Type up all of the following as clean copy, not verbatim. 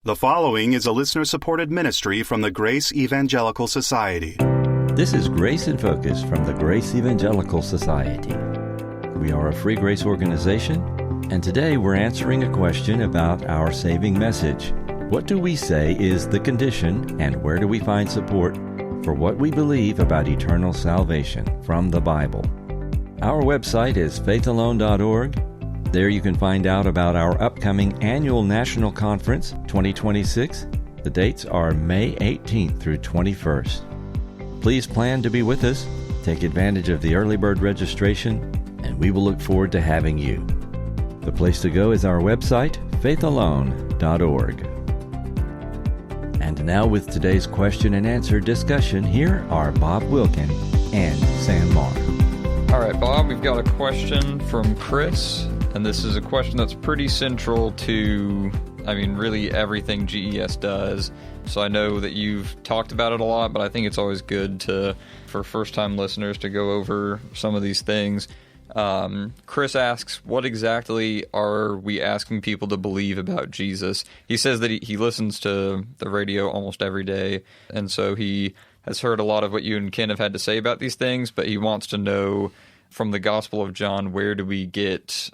The following is a listener-supported ministry from the Grace Evangelical Society. This is Grace in Focus from the Grace Evangelical Society. We are a free grace organization, and today we're answering a question about our saving message. What do we say is the condition, and where do we find support for what we believe about eternal salvation from the Bible? Our website is faithalone.org. There you can find out about our upcoming annual National Conference 2026. The dates are May 18th through 21st. Please plan to be with us, take advantage of the early bird registration, and we will look forward to having you. The place to go is our website, faithalone.org. And now with today's question and answer discussion, here are Bob Wilkin and Sam Marr. All right, Bob, we've got a question from Chris. And this is a question that's pretty central to, really everything GES does. So I know that you've talked about it a lot, but I think it's always good for first-time listeners to go over some of these things. Chris asks, what exactly are we asking people to believe about Jesus? He says that he listens to the radio almost every day, and so he has heard a lot of what you and Ken have had to say about these things, but he wants to know from the Gospel of John, where do we get,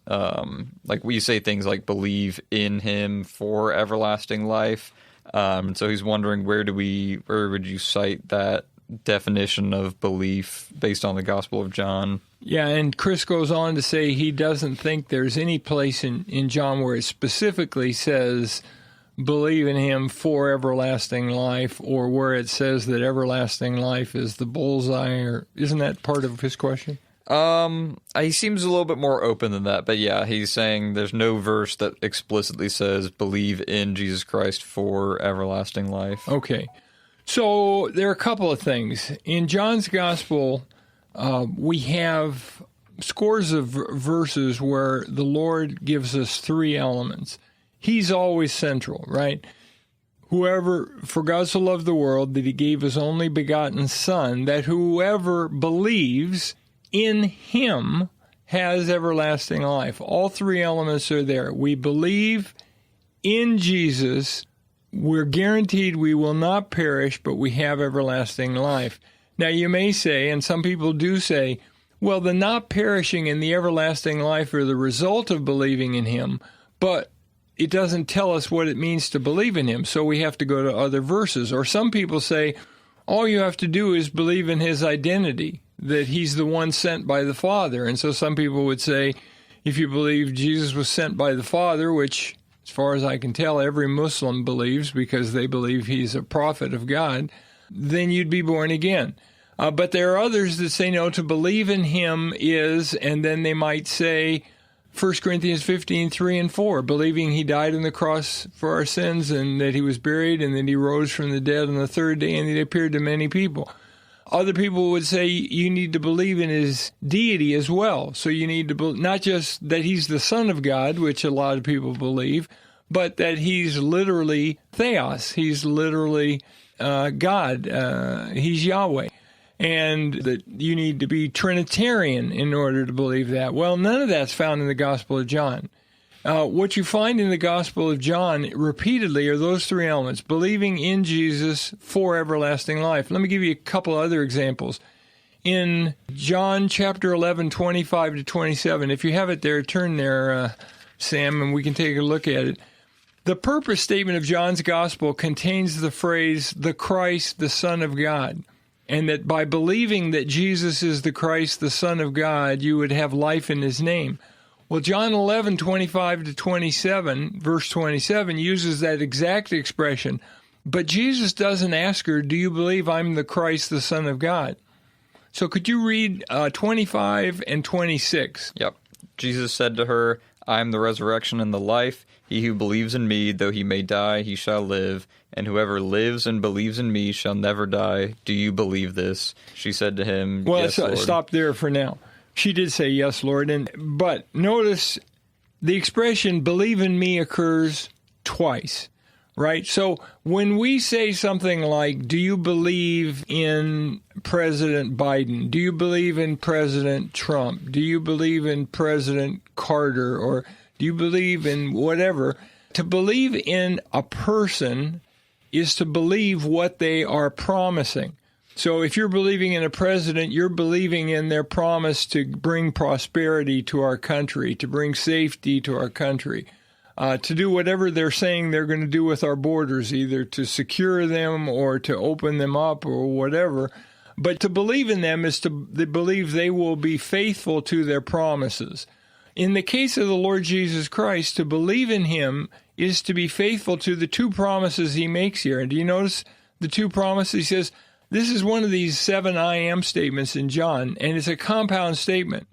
we say things like believe in him for everlasting life. So he's wondering where would you cite that definition of belief based on the Gospel of John? Yeah, and Chris goes on to say he doesn't think there's any place in John where it specifically says believe in him for everlasting life, or where it says that everlasting life is the bullseye, or isn't that part of his question? He seems a little bit more open than that, but yeah, he's saying there's no verse that explicitly says believe in Jesus Christ for everlasting life. Okay. So there are a couple of things. In John's Gospel, we have scores of verses where the Lord gives us three elements. He's always central, right? For God so loved the world that he gave his only begotten Son, that whoever believes in him has everlasting life. All three elements are there. We believe in Jesus. We're guaranteed we will not perish, but we have everlasting life. Now, you may say, and some people do say, well, the not perishing and the everlasting life are the result of believing in him, but it doesn't tell us what it means to believe in him, so we have to go to other verses. Or some people say, all you have to do is believe in his identity, that he's the one sent by the Father. And so some people would say, if you believe Jesus was sent by the Father, which, as far as I can tell, every Muslim believes because they believe he's a prophet of God, then you'd be born again. But there are others that say, no, to believe in him is, and then they might say, 1 Corinthians 15, 3 and 4, believing he died on the cross for our sins and that he was buried and that he rose from the dead on the third day and that he appeared to many people. Other people would say you need to believe in his deity as well. So you need to not just that he's the Son of God, which a lot of people believe, but that he's literally Theos. He's literally God. He's Yahweh. And that you need to be Trinitarian in order to believe that. Well, none of that's found in the Gospel of John. What you find in the Gospel of John repeatedly are those three elements, believing in Jesus for everlasting life. Let me give you a couple other examples. In John chapter 11, 25 to 27, if you have it there, turn there, Sam, and we can take a look at it. The purpose statement of John's Gospel contains the phrase, the Christ, the Son of God, and that by believing that Jesus is the Christ, the Son of God, you would have life in his name. Well, John 11, 25 to 27, verse 27, uses that exact expression. But Jesus doesn't ask her, do you believe I'm the Christ, the Son of God? So could you read 25 and 26? Yep. Jesus said to her, I am the resurrection and the life. He who believes in me, though he may die, he shall live. And whoever lives and believes in me shall never die. Do you believe this? She said to him, yes, Lord. Stop there for now. She did say, yes, Lord. But notice the expression believe in me occurs twice, right? So when we say something like, do you believe in President Biden? Do you believe in President Trump? Do you believe in President Carter? Or do you believe in whatever? To believe in a person is to believe what they are promising. So if you're believing in a president, you're believing in their promise to bring prosperity to our country, to bring safety to our country, to do whatever they're saying they're going to do with our borders, either to secure them or to open them up or whatever. But to believe in them is to believe they will be faithful to their promises. In the case of the Lord Jesus Christ, to believe in him is to be faithful to the two promises he makes here. And do you notice the two promises? He says, this is one of these 7 I am statements in John, and it's a compound statement.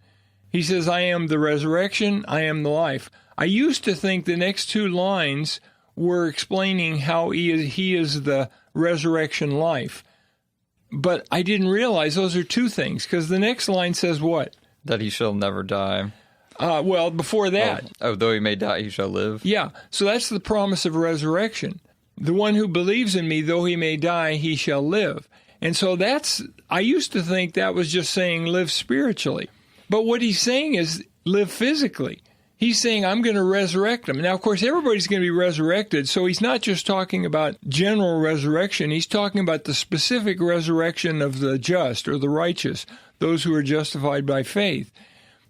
He says, I am the resurrection, I am the life. I used to think the next 2 lines were explaining how he is the resurrection life. But I didn't realize those are 2 things, because the next line says what? That he shall never die. Well, before that. Oh, though he may die, he shall live. Yeah, so that's the promise of resurrection. The one who believes in me, though he may die, he shall live. And so I used to think that was just saying live spiritually. But what he's saying is live physically. He's saying, I'm going to resurrect them. Now, of course, everybody's going to be resurrected, so he's not just talking about general resurrection. He's talking about the specific resurrection of the just or the righteous, those who are justified by faith.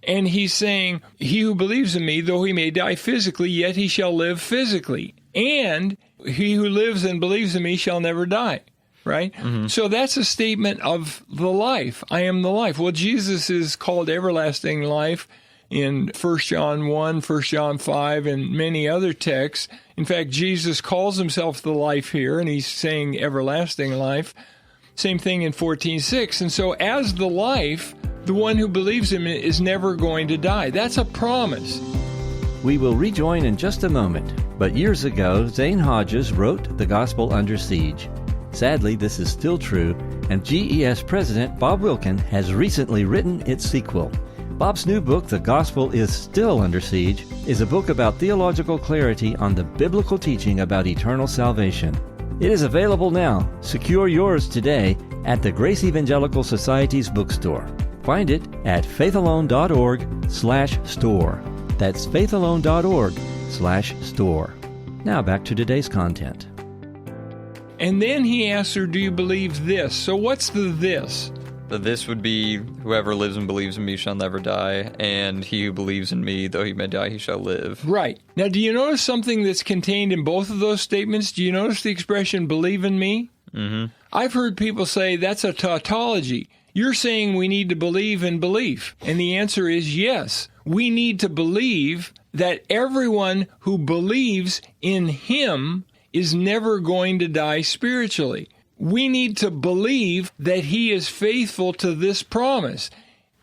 And he's saying, he who believes in me, though he may die physically, yet he shall live physically. And he who lives and believes in me shall never die. Right? Mm-hmm. So that's a statement of the life. I am the life. Well, Jesus is called everlasting life in 1 John 1, 1 John 5, and many other texts. In fact, Jesus calls himself the life here, and he's saying everlasting life. Same thing in 14:6. And so as the life, the one who believes in it is never going to die. That's a promise. We will rejoin in just a moment. But years ago, Zane Hodges wrote The Gospel Under Siege. Sadly, this is still true, and GES President Bob Wilkin has recently written its sequel. Bob's new book, The Gospel is Still Under Siege, is a book about theological clarity on the biblical teaching about eternal salvation. It is available now. Secure yours today at the Grace Evangelical Society's bookstore. Find it at faithalone.org/store. That's faithalone.org/store. Now back to today's content. And then he asks her, do you believe this? So what's the this? The this would be, whoever lives and believes in me shall never die, and he who believes in me, though he may die, he shall live. Right. Now, do you notice something that's contained in both of those statements? Do you notice the expression, believe in me? Mm-hmm. I've heard people say that's a tautology. You're saying we need to believe in belief. And the answer is yes. We need to believe that everyone who believes in him is never going to die spiritually. We need to believe that he is faithful to this promise.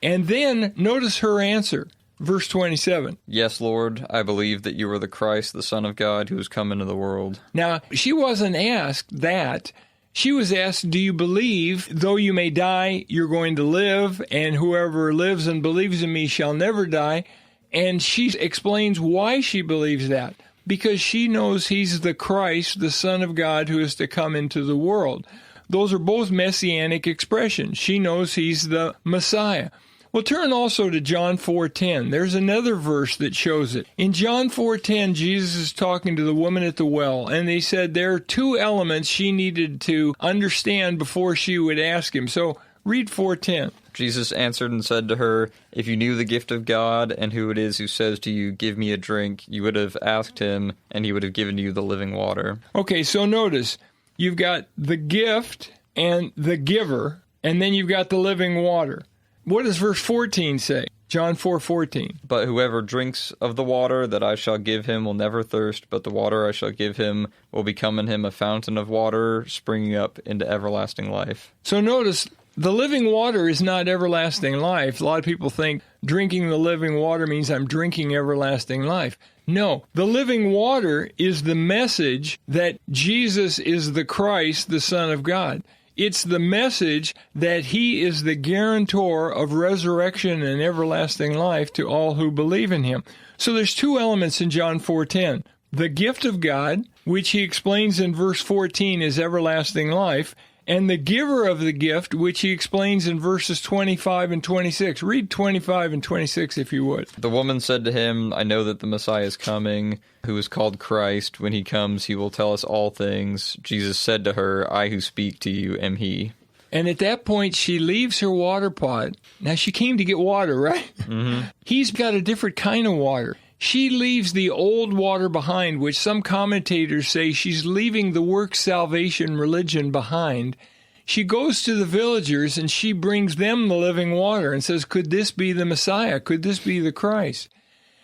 And then notice her answer, verse 27. Yes, Lord, I believe that you are the Christ, the Son of God, who has come into the world. Now, she wasn't asked that. She was asked, do you believe, though you may die, you're going to live, and whoever lives and believes in me shall never die? And she explains why she believes that. Because she knows he's the Christ, the Son of God, who is to come into the world. Those are both messianic expressions. She knows he's the Messiah. Well, turn also to John 4:10. There's another verse that shows it. In John 4:10, Jesus is talking to the woman at the well, and they said there are 2 elements she needed to understand before she would ask him. So read 4:10. Jesus answered and said to her, if you knew the gift of God and who it is who says to you, give me a drink, you would have asked him, and he would have given you the living water. Okay, so notice, you've got the gift and the giver, and then you've got the living water. What does verse 14 say? John 4:14. But whoever drinks of the water that I shall give him will never thirst, but the water I shall give him will become in him a fountain of water springing up into everlasting life. So notice, the living water is not everlasting life. A lot of people think drinking the living water means I'm drinking everlasting life. No, the living water is the message that Jesus is the Christ, the Son of God. It's the message that he is the guarantor of resurrection and everlasting life to all who believe in him. So there's 2 elements in John 4:10. The gift of God, which he explains in verse 14 is everlasting life, and the giver of the gift, which he explains in verses 25 and 26. Read 25 and 26 if you would. The woman said to him, I know that the Messiah is coming, who is called Christ. When he comes, he will tell us all things. Jesus said to her, I who speak to you am he. And at that point, she leaves her water pot. Now, she came to get water, right? Mm-hmm. He's got a different kind of water. She leaves the old water behind, which some commentators say she's leaving the work salvation religion behind. She goes to the villagers and she brings them the living water and says, could this be the Messiah? Could this be the Christ?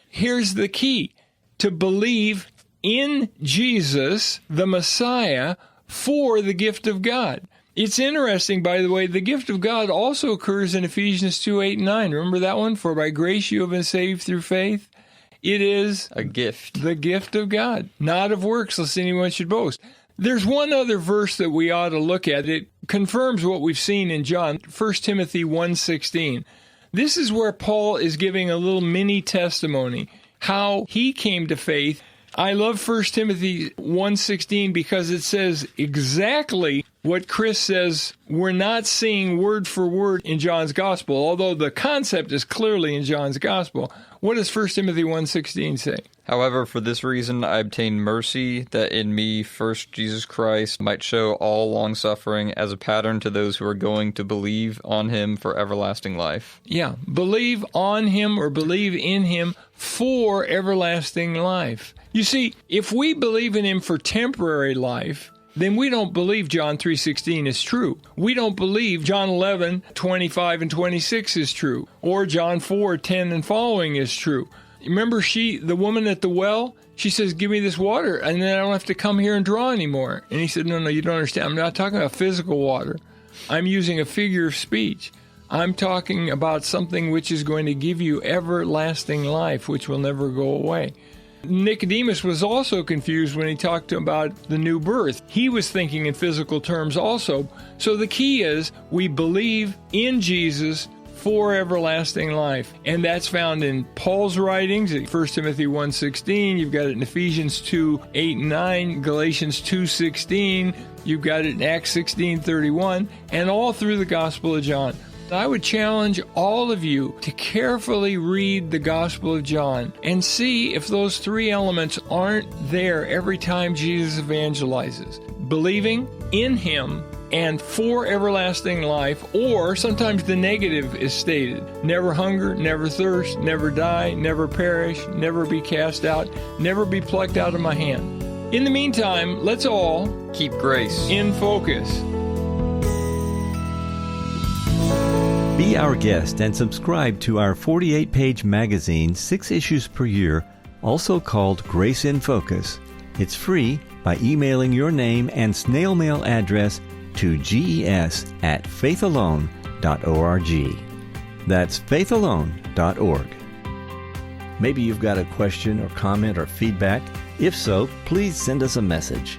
Here's the key: to believe in Jesus, the Messiah, for the gift of God. It's interesting, by the way, the gift of God also occurs in Ephesians 2:8-9. Remember that one? For by grace you have been saved through faith. It is a gift. The gift of God, not of works, lest anyone should boast. There's one other verse that we ought to look at. It confirms what we've seen in John, 1 Timothy 1:16. This is where Paul is giving a little mini testimony, how he came to faith. I love 1 Timothy 1:16 because it says exactly what Chris says we're not seeing word for word in John's gospel, although the concept is clearly in John's gospel. What does 1 Timothy 1:16 say? However, for this reason I obtained mercy, that in me first Jesus Christ might show all long-suffering as a pattern to those who are going to believe on him for everlasting life. Yeah, believe on him or believe in him for everlasting life. You see, if we believe in him for temporary life, then we don't believe John 3:16 is true. We don't believe John 11:25 and 26 is true, or John 4:10 and following is true. Remember the woman at the well, she says, give me this water, and then I don't have to come here and draw anymore. And he said, no, you don't understand. I'm not talking about physical water. I'm using a figure of speech. I'm talking about something which is going to give you everlasting life, which will never go away. Nicodemus was also confused when he talked about the new birth. He was thinking in physical terms also. So the key is we believe in Jesus for everlasting life. And that's found in Paul's writings, at 1 Timothy 1:16. You've got it in Ephesians 2:8-9, Galatians 2:16. You've got it in Acts 16:31, and all through the Gospel of John. I would challenge all of you to carefully read the Gospel of John and see if those three elements aren't there every time Jesus evangelizes. Believing in him and for everlasting life, or sometimes the negative is stated. Never hunger, never thirst, never die, never perish, never be cast out, never be plucked out of my hand. In the meantime, let's all keep grace in focus. Be our guest and subscribe to our 48-page magazine, 6 issues per year, also called Grace in Focus. It's free by emailing your name and snail mail address to ges@faithalone.org. That's faithalone.org. Maybe you've got a question or comment or feedback. If so, please send us a message.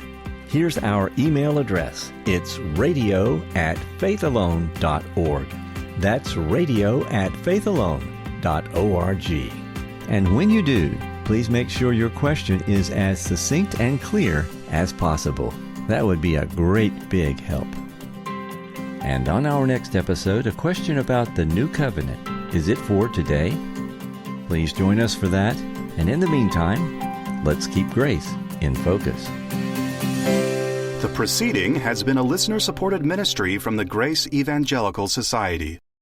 Here's our email address. It's radio@faithalone.org. That's radio@faithalone.org. And when you do, please make sure your question is as succinct and clear as possible. That would be a great big help. And on our next episode, a question about the New Covenant. Is it for today? Please join us for that. And in the meantime, let's keep grace in focus. The proceeding has been a listener-supported ministry from the Grace Evangelical Society.